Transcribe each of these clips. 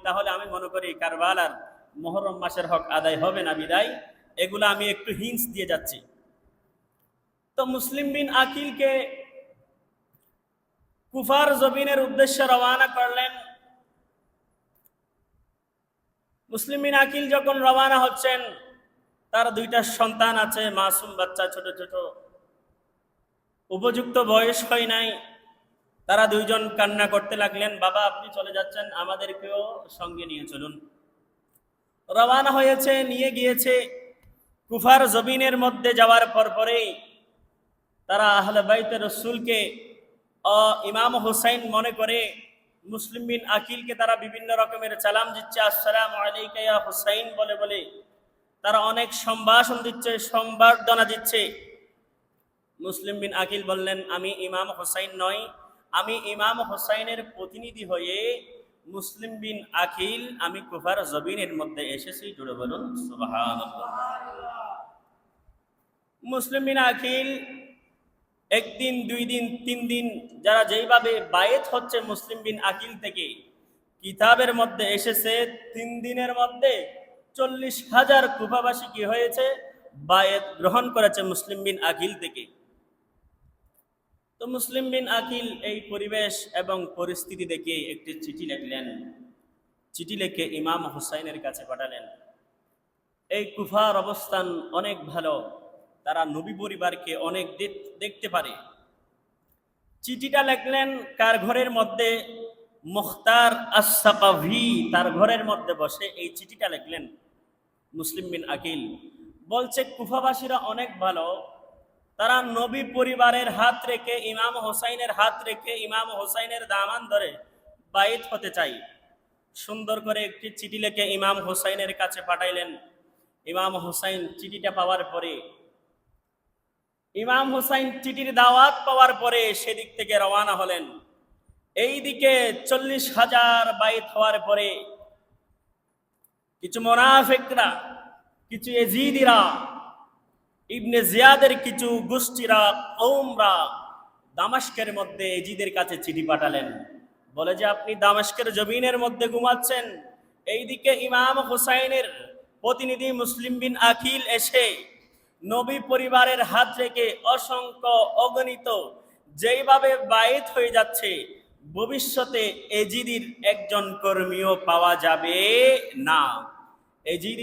তাহলে আমি মনে করি কারবালার মুহররম মাসের হক আদায় হবে না, বিদায় এগুলো আমি একটু হিন্টস দিয়ে যাচ্ছি। তো মুসলিম বিন আকিলকে কুফার জমিনের উদ্দেশ্যে রওনা করলেন। মুসলিম বিন আকিল যখন রওনা হচ্ছেন, তার দুইটা সন্তান আছে, মাসুম বাচ্চা, ছোট ছোট, উপযুক্ত বয়স হয় নাই। তারা দুইজন কান্না করতে লাগলেন, বাবা আপনি চলে যাচ্ছেন, আমাদেরকেও সঙ্গে নিয়ে চলুন। রওনা হয়েছে, নিয়ে গিয়েছে। কুফার জমিনের মধ্যে যাওয়ার পরেই তারা আহলে বাইতে রসুলকে ইমাম হুসাইন মনে করে মুসলিম বিন আকিলকে তারা বিভিন্ন রকমের সালাম দিচ্ছে, আসসালামু আলাইকা ইয়া হুসাইন বলে বলে তারা অনেক সম্ভাষণ দিচ্ছে, সম্বর্ধনা দিচ্ছে। মুসলিম বিন আকিল বললেন, আমি ইমাম হুসাইন নই, আমি ইমাম হুসাইনের প্রতিনিধি হয়ে মুসলিম বিন আকিল, আমি কুফার জমিনের মধ্যে এসেছি। জুড়ে বলুন সুবহানাল্লাহ। মুসলিম বিন আকিল একদিন, দুই দিন, তিন দিন, যারা যেইভাবে বায়েত হচ্ছে মুসলিম বিন আকিল থেকে, কিতাবের মধ্যে এসেছে 3 দিনের মধ্যে 40,000 কুফাবাসী কি হয়েছে, বায়েত গ্রহণ করেছে মুসলিম বিন আকিল থেকে। তো মুসলিম বিন আকিল এই পরিবেশ এবং পরিস্থিতি দেখে একটি চিঠি লিখলেন। চিঠি লিখে ইমাম হুসাইনের কাছে পাঠালেন। এই কুফার অবস্থান অনেক ভালো, তারা নবী পরিবারকে অনেক দেখতে পারে। চিঠিটা লিখলেন কার ঘরের মধ্যে, মুখতার আস-সাকাফি তার ঘরের মধ্যে বসে এই চিঠিটা লিখলেন। মুসলিম বিন আকিল বলছে, কুফাবাসীরা অনেক ভালো, তারা নবী পরিবারের হাত রেখে, ইমাম হোসাইনের হাত রেখে, ইমাম হোসাইনের দামান ধরে বাইত হতে চাই। সুন্দর করে একটি চিঠি লিখে ইমাম হোসাইনের কাছে পাঠাইলেন। ইমাম হোসাইন চিঠিটা পাওয়ার পরে, ইমাম হোসাইন চিঠির দাওয়াত পাওয়ার পরে সেদিক থেকে রওনা হলেন। এইদিকে 40,000 বাইত হওয়ার পরে কিছু মুনাফিকরা, কিছু এজিদিরা, ইবনে জিয়াদের কিছু গোষ্ঠীরা, কওমরা দামেস্কের মধ্যে এজিদের কাছে চিঠি পাঠালেন। বলে যে আপনি দামেস্কের জমিনের মধ্যে ঘুমাচ্ছেন, এইদিকে ইমাম হুসাইনের প্রতিনিধি মুসলিম বিন আকিল এসে নবী পরিবারের হাত রেখে অসংখ্য অগণিত যেইভাবে বাইত হয়ে যাচ্ছে, ভবিষ্যতে এজিদির একজন কর্মীও পাওয়া যাবে না। এজিদ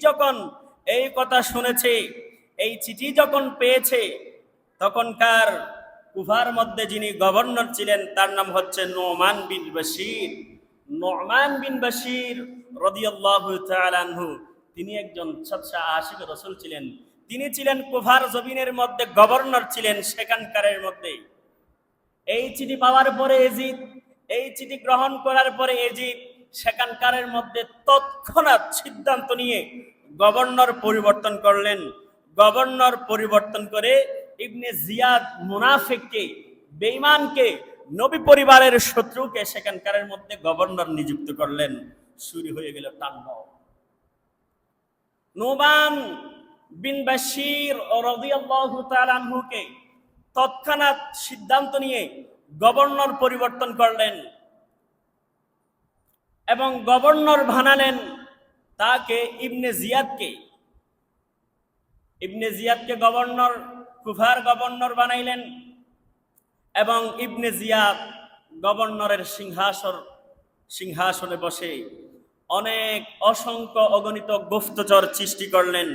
যখন এই কথা শুনেছে, এই চিঠি যখন পেয়েছে, তখনকার কুফার মধ্যে যিনি গভর্নর ছিলেন তার নাম হচ্ছে নোমান বিন বশির। নোমান বিন বশির রাদিয়াল্লাহু তাআলা আনহু, তিনি একজন সচ্চা আশিক রাসূল ছিলেন। তিনি ছিলেন কুফার জমিনের মধ্যে গভর্নর ছিলেন সেখানকারের মধ্যে। এই চিঠি পাওয়ার পরে এজিদ, এই চিঠি গ্রহণ করার পরে এজিদ সেখানকারের মধ্যে তৎক্ষণাৎ সিদ্ধান্ত নিয়ে গভর্নর পরিবর্তন করলেন। গভর্নর পরিবর্তন করে ইবনে জিয়াদ মুনাফিককে, বেঈমানকে, নবী পরিবারের শত্রুকে সেখানকারের মধ্যে গভর্নর নিযুক্ত করলেন। শুরু হয়ে গেল তাণ্ডব। নোমান বিন বশির রাদিয়াল্লাহু তাআলা আনহুকে তৎক্ষণাৎ সিদ্ধান্ত নিয়ে গভর্নর পরিবর্তন করলেন এবং গভর্নর বানালেন তাকে ইবনে জিয়াদকে। ইবনে জিয়াদকে গভর্নর, কুফার গভর্নর বানাইলেন এবং ইবনে জিয়াদ গভর্নরের সিংহাসনে বসে অনেক অসংখ্য অগণিত গুপ্তচর সৃষ্টি করলেন।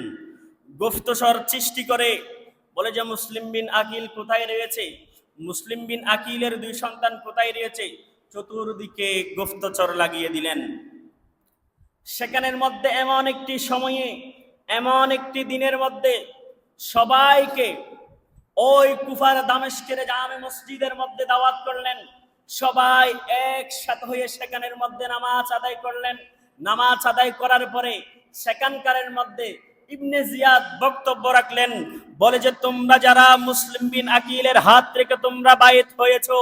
গুপ্তচর সৃষ্টি করে বলে যে মুসলিম বিন আকিল কোথায় রয়েছে, মুসলিম বিন আকিলের 2 সন্তান কোথায় রয়েছে, চতুর্দিকে গুপ্তচর লাগিয়ে দিলেন। সেখানের মধ্যে এমন একটি সময়ে, এমন একটি দিনের মধ্যে সবাইকে ওই কুফার দামেস্কের জামে মসজিদের মধ্যে দাওয়াত করলেন। সবাই একসাথে হয়ে সেখানের মধ্যে নামাজ আদায় করলেন। নামাজ আদায় করার পরে সেখানকারের মধ্যে ইবনে জিয়াদ বক্তব্য রাখলেন। বলে যে তোমরা যারা মুসলিম বিন আকিলের হাত থেকে তোমরা বায়েত হয়েছো,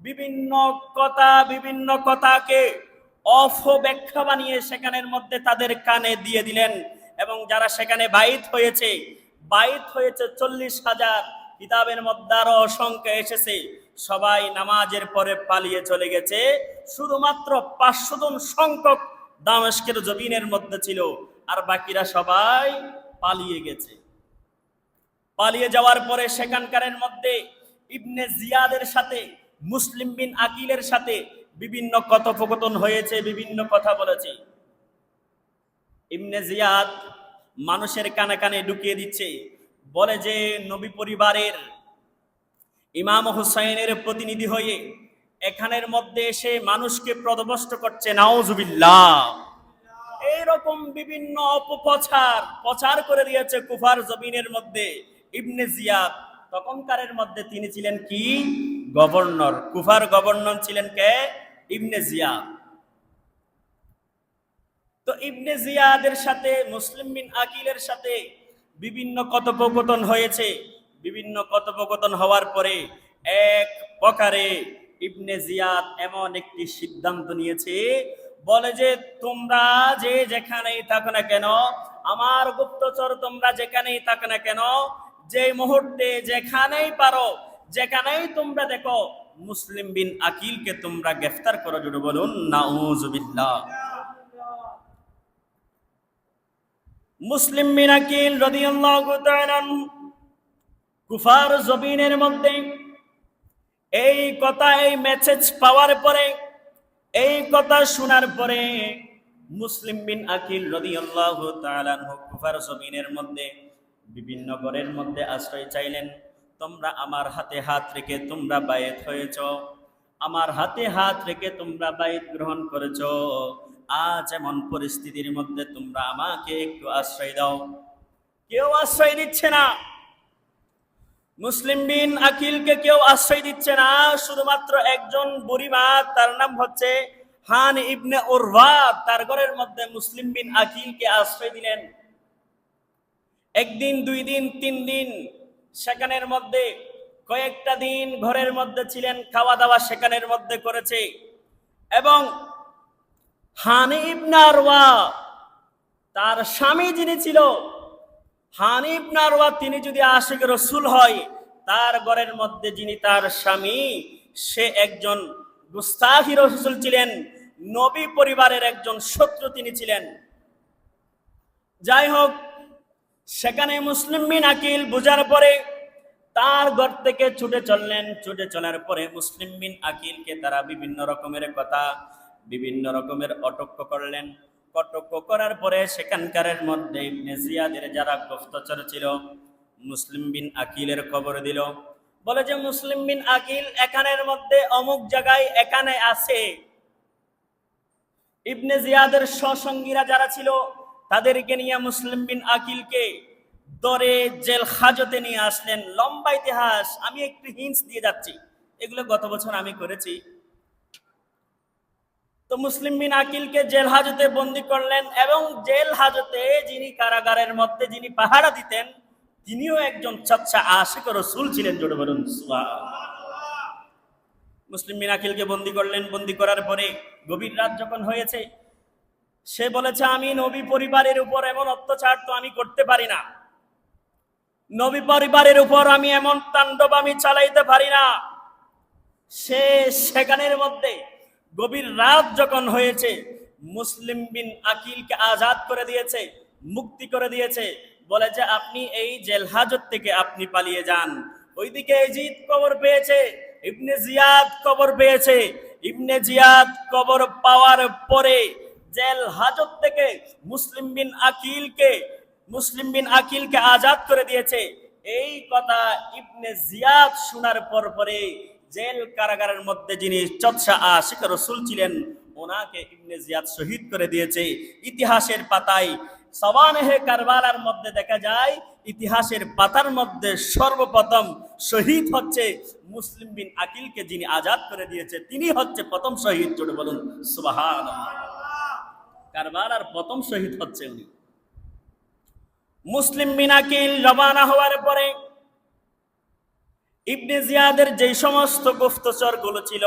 বিভিন্ন কথাকে অপব্যাখ্যা বানিয়ে সেখানের মধ্যে তাদের কানে দিয়ে দিলেন। এবং যারা সেখানে বাইত হয়েছে 40,000, কিতাবের মধ্যে আরো অসংখ্য এসেছে, সবাই নামাজের পরে পালিয়ে চলে গেছে। শুধুমাত্র 500 জন সংখ্যক দামেস্কের জমিনের মধ্যে ছিল, আর বাকিরা সবাই পালিয়ে গেছে। পালিয়ে যাওয়ার পরে সেখানকারের মধ্যে ইবনে জিয়াদের সাথে মুসলিম বিন আকিলের সাথে বিভিন্ন কথোপকথন হয়েছে, বিভিন্ন কথা বলেছে। ইবনে জিয়াদ মানুষের কানে কানে ঢুকিয়ে দিচ্ছে, বলে যে নবী পরিবারের ইমাম হুসাইনের প্রতিনিধি হয়ে এখানের মধ্যে এসে মানুষকে পথভ্রষ্ট করছে, নাউজুবিল্লাহ। এইরকম বিভিন্ন প্রচার করে দিয়েছে কুফার জমিনের মধ্যে ইবনে জিয়াদ। তখনকারের মধ্যে তিনি ছিলেন কি? গভর্নর। কুফার গভর্নর ছিলেন কে? ইবনে জিয়াদ। তো ইবনে জিয়াদের সাথে মুসলিম বিন আকিলের সাথে বিভিন্ন কথোপকথন হয়েছে। বিভিন্ন কথোপকথন হওয়ার পরে এক প্রকারে ইবনে জিয়াদ এমন একটি সিদ্ধান্ত নিয়েছে, বলে যে তোমরা যে যেখানেই থাকো না কেন, আমার গুপ্তচর তোমরা যেখানেই থাকো না কেন, যে মুহূর্তে যেখানেই পারো, যেখানেই তোমরা দেখো, মুসলিম বিন আকিলকে তোমরা গ্রেফতার করো। জোরে বলুন নাউজুবিল্লাহ। মুসলিম বিন আকিল রাদিয়াল্লাহু তাআলা কুফার জমিনের মধ্যে এই কথা, এই মেসেজ পাওয়ার পরে, এই কথা শোনার পরে মুসলিম বিন আকিল রাদিয়াল্লাহু তাআলা কুফার জমিনের মধ্যে বিভিন্ন ঘরের মধ্যে আশ্রয় চাইলেন। তোমরা আমার হাতে হাত রেখে তোমরা বায়াত হয়েছ, আমার হাতে হাত রেখে তোমরা বায়াত গ্রহণ করেছ। আজ এমন পরিস্থিতির মধ্যে তোমরা আমাকে একটু আশ্রয় দাও। কেউ আশ্রয় দিচ্ছে না, মুসলিম বিন আকিলকে কেউ আশ্রয় দিচ্ছে না। শুধুমাত্র একজন বুড়িমা, তার নাম হচ্ছে হান ইবনে উরওয়া, তার ঘরের মধ্যে মুসলিম বিন আকিলকে আশ্রয় দিলেন। একদিন, 2 দিন, 3 দিন, সেখানের মধ্যে কয়েকটা দিন ঘরের মধ্যে ছিলেন, খাওয়া দাওয়া সেখানের মধ্যে করেছে। এবং হান ইবনে উরওয়া, তার স্বামী যিনি ছিল হান ইবনে উরওয়া, তিনি যদি আশিক রাসূল হয়, তার ঘরের মধ্যে যিনি তার স্বামী, সে একজন গুস্তাখি রাসূল ছিলেন, নবী পরিবারের একজন শত্রু তিনি ছিলেন। যাই হোক, সেখানে মুসলিম বিন আকিল বুঝার পরে তার ঘর থেকে ছুটে চললেন। ছুটে চলার পরে মুসলিম বিন আকিলকে তারা বিভিন্ন রকমের কথা, বিভিন্ন রকমের অটক্য করলেন। কটক্য করার পরে সেখানকারের মধ্যে ইবনে জিয়াদের যারা গুপ্তচর ছিল, মুসলিম বিন আকিলের খবর দিল, বলে যে মুসলিম বিন আকিল এখানের মধ্যে অমুক জায়গায় এখানে আছে। ইবনে জিয়াদের সহসঙ্গীরা যারা ছিল, তাদেরকে নিয়ে মুসলিম বিন আকিলকে ধরে জেল হাজতে নিয়ে আসলেন। লম্বা ইতিহাস, আমি একটু হিন্টস দিয়ে যাচ্ছি, এগুলো গত বছর আমি করেছি। তো মুসলিম বিন আকিলকে জেল হাজতে বন্দী করলেন, এবং জেল হাজতে যিনি কারাগারের মধ্যে যিনি পাহারা দিতেন, তিনিও একজন সচ্চা আশিক রাসূল ছিলেন। জোরে বলুন সুবহানাল্লাহ। মুসলিম বিন আকিলকে বন্দী করলেন। বন্দী করার পরে গভীর রাত যখন হয়েছে, সে বলেছে আমি নবী পরিবারের উপর এমন অত্যাচার তো আমি করতে পারি না, নবী পরিবারের উপর আমি এমন তাণ্ডব আমি চালাইতে পারি না। সে সেখানের মধ্যে গভীর রাত যখন হয়েছে, মুসলিম বিন আকিলকে আজাদ করে দিয়েছে, মুক্তি করে দিয়েছে। বলে যে আপনি এই জেল হাজত থেকে আপনি পালিয়ে যান। ওইদিকে ইজিদ খবর পেয়েছে, ইবনে জিয়াদ খবর পেয়েছে। ইবনে জিয়াদ খবর পাওয়ার পরে জেল হাজত থেকে মুসলিম বিন আকিলকে আজাদ করে দিয়েছে। এই কথা ইবনে জিয়াদ শোনার পরে জেল কারাগারের মধ্যে যিনি চচ্চা আশিক রাসূল ছিলেন, ওনাকে ইবনে জিয়াদ শহীদ করে দিয়েছে। ইতিহাসের পাতায় সওয়ানেহে কারবালার মধ্যে দেখা যায়, ইতিহাসের পাতার মধ্যে সর্বপ্রথম শহীদ হচ্ছে মুসলিম বিন আকিলকে যিনি আজাদ করে দিয়েছে, তিনি হচ্ছে প্রথম শহীদ। জোরে বলুন সুবহানাল্লাহ। কারবালার প্রথম শহীদ হচ্ছে উনি। মুসলিম বিন আকিল রওনা হওয়ার পরে ইবনে জিয়াদের যে সমস্ত গুপ্তচরগুলো ছিল,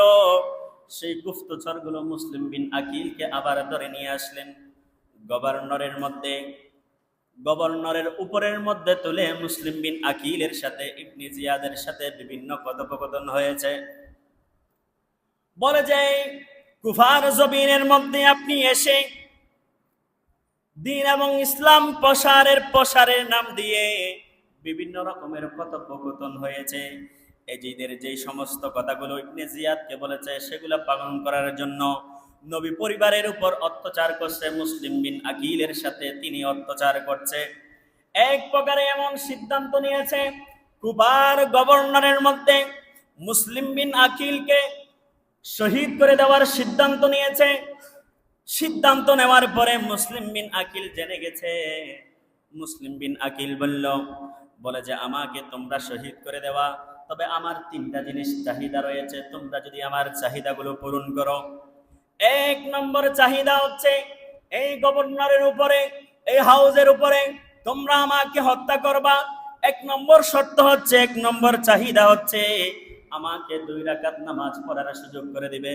সেই গুপ্তচরগুলো মুসলিম বিন আকিলকে আবার ধরে নিয়ে আসলেন। গভর্নরের মধ্যে গভর্নরের উপরের মধ্যে তুলে মুসলিম বিন আকিলের সাথে ইবনে জিয়াদের সাথে বিভিন্ন কথোপকথন হয়েছে। বলে যে কুফার জমিনের মধ্যে আপনি এসে দ্বীন এবং ইসলাম প্রসারের নাম দিয়ে বিভিন্ন রকমের কথোপকথন হয়েছে। এজিদের যেই সমস্ত কথাগুলো ইবনে জিয়াদকে বলেছে সেগুলো পালন করার জন্য নবী পরিবারের উপর অত্যাচার করছে, মুসলিম বিন আকিলের সাথে তিনি অত্যাচার করছে। এক প্রকারে এমন সিদ্ধান্ত নিয়েছে, কুবার গভর্নরের মধ্যে মুসলিম বিন আকিলকে শহীদ করে দেওয়ার সিদ্ধান্ত নিয়েছে। সিদ্ধান্ত নেওয়ার পরে মুসলিম বিন আকিল জেনে গেছে। মুসলিম বিন আকিল বলে যে আমাকে তোমরা শহীদ করে দেওয়া, তবে আমার তিনটা জিনিস চাহিদা রয়েছে, তোমরা যদি আমার চাহিদাগুলো পূরণ করো। এক নম্বর চাহিদা হচ্ছে এই গভর্নরের উপরে, এই হাউজের উপরে তোমরা আমাকে হত্যা করবা। এক নম্বর শর্ত হচ্ছে, এক নম্বর চাহিদা হচ্ছে আমাকে 2 রাকাত নামাজ পড়ার সুযোগ করে দিবে।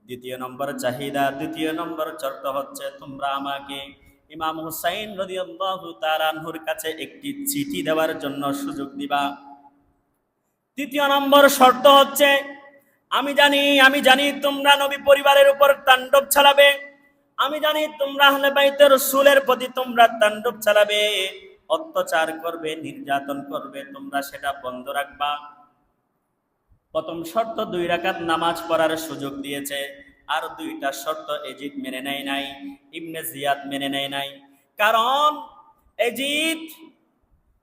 দ্বিতীয় নম্বর চাহিদা, দ্বিতীয় নম্বর শর্ত হচ্ছে তোমরা আমাকে ইমাম হুসাইন রাদিয়াল্লাহু তাআলা আনহুর কাছে একটি চিঠি দেওয়ার জন্য সুযোগ দিবা। তৃতীয় নম্বর শর্ত হচ্ছে আমি জানি তোমরা নবী পরিবারের উপর তাণ্ডব চালাবে, আমি জানি তোমরা আহলে বাইতে রাসূলের প্রতি তোমরা তাণ্ডব চালাবে, অত্যাচার করবে, নির্যাতন করবে, তোমরা সেটা বন্ধ রাখবা। প্রথম শর্ত 2 রাকাত নামাজ পড়ার সুযোগ দিয়েছে, আর 2টা শর্ত এজিদ মেনে নেয় নাই, ইবনে জিয়াদ মেনে নেয় নাই। কারণ এজিদ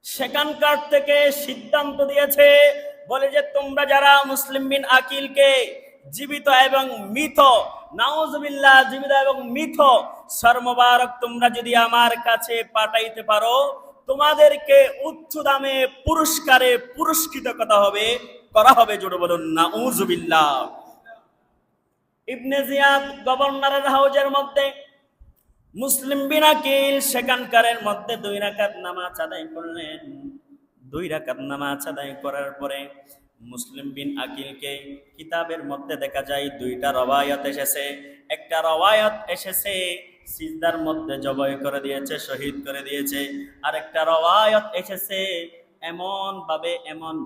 সেখানকার থেকে সিদ্ধান্ত দিয়েছে, বলে যে তোমরা যারা মুসলিম বিন আকিলকে জীবিত এবং মৃত, নাউজুবিল্লাহ, জীবিত এবং মৃত সর্মবারক তোমরা যদি আমার কাছে পাঠাইতে পারো, তোমাদেরকে উচ্চ দামে পুরস্কারে পুরস্কৃত করা হবে। জোরে বলুন নাউজুবিল্লাহ। ইবনে জিয়াদ গভর্নরের হাউজের মধ্যে, মুসলিম বিন আকিল সেখানকারের মধ্যে 2 রাকাত নামাজ আদায় করলেন। 2 রাকাত নামাজ আদায় করার পরে মুসলিম বিন আকিলকে কিতাবের মধ্যে দেখা যায় 2টা রওয়ায়াত এসেছে। একটা রওয়ায়াত এসেছে সিজদার মধ্যে জবাই করে দিয়েছে, শহীদ করে দিয়েছে। আর একটা রওয়ায়াত এসেছে এমন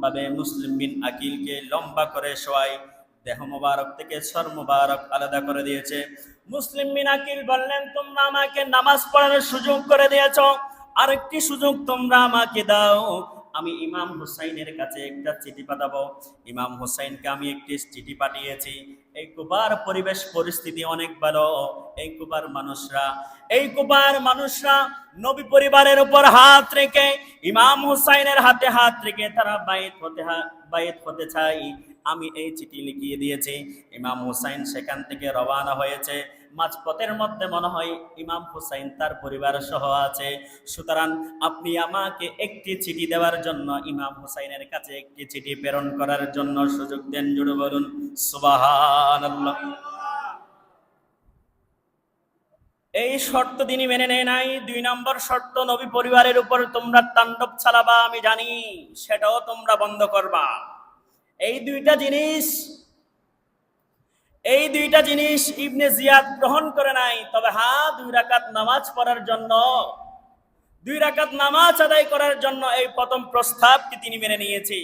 ভাবে মুসলিম বিন আকিলকে লম্বা করে শোয়াই, দেহ মোবারক থেকে সর মোবারক আলাদা করে দিয়েছে। মুসলিম বিন আকিল বললেন তোমরা আমাকে নামাজ পড়ার সুযোগ করে দিয়েছো, আরেকটি সুযোগ তোমরা আমাকে দাও, আমি ইমাম হুসাইনের কাছে একটা চিঠি পাঠাবো। ইমাম হুসাইনকে আমি একটি চিঠি পাঠিয়েছি। এই কুবার পরিবেশ পরিস্থিতি অনেক ভালো। এই কুবার মানুষরা নবী পরিবারের উপর হাত রেখে, ইমাম হুসাইনের হাতে হাত রেখে তারা বাইত হতে চাই। আমি এই চিঠি লিখিয়ে দিয়েছি। ইমাম হুসাইন সেখান থেকে রওনা হয়েছে। মাঝপথের মধ্যে মনে হয় ইমাম হুসাইন তার পরিবার সহ আছে। সুতরাং আপনি আমাকে একটি চিঠি দেওয়ার জন্য, ইমাম হুসাইনের কাছে একটি চিঠি প্রেরণ করার জন্য সুযোগ দেন। জোরে বলুন সুবহানাল্লাহ। এই শর্ত তিনি মেনে নেয় নাই। 2 নম্বর শর্ত, নবী পরিবারের উপর তোমরা তাণ্ডব চালাবা, আমি জানি, সেটাও তোমরা বন্ধ করবা। এই দুইটা জিনিস ইবনে জিয়াদ গ্রহণ করে নাই। তবে 2 রাকাত নামাজ পড়ার জন্য, 2 রাকাত নামাজ আদায় করার জন্য এই প্রথম প্রস্তাবটি তিনি মেনে নিয়েছে।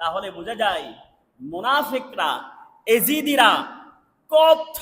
তাহলে বোঝা যায় মুনাফিকরা, এজিদিরা কত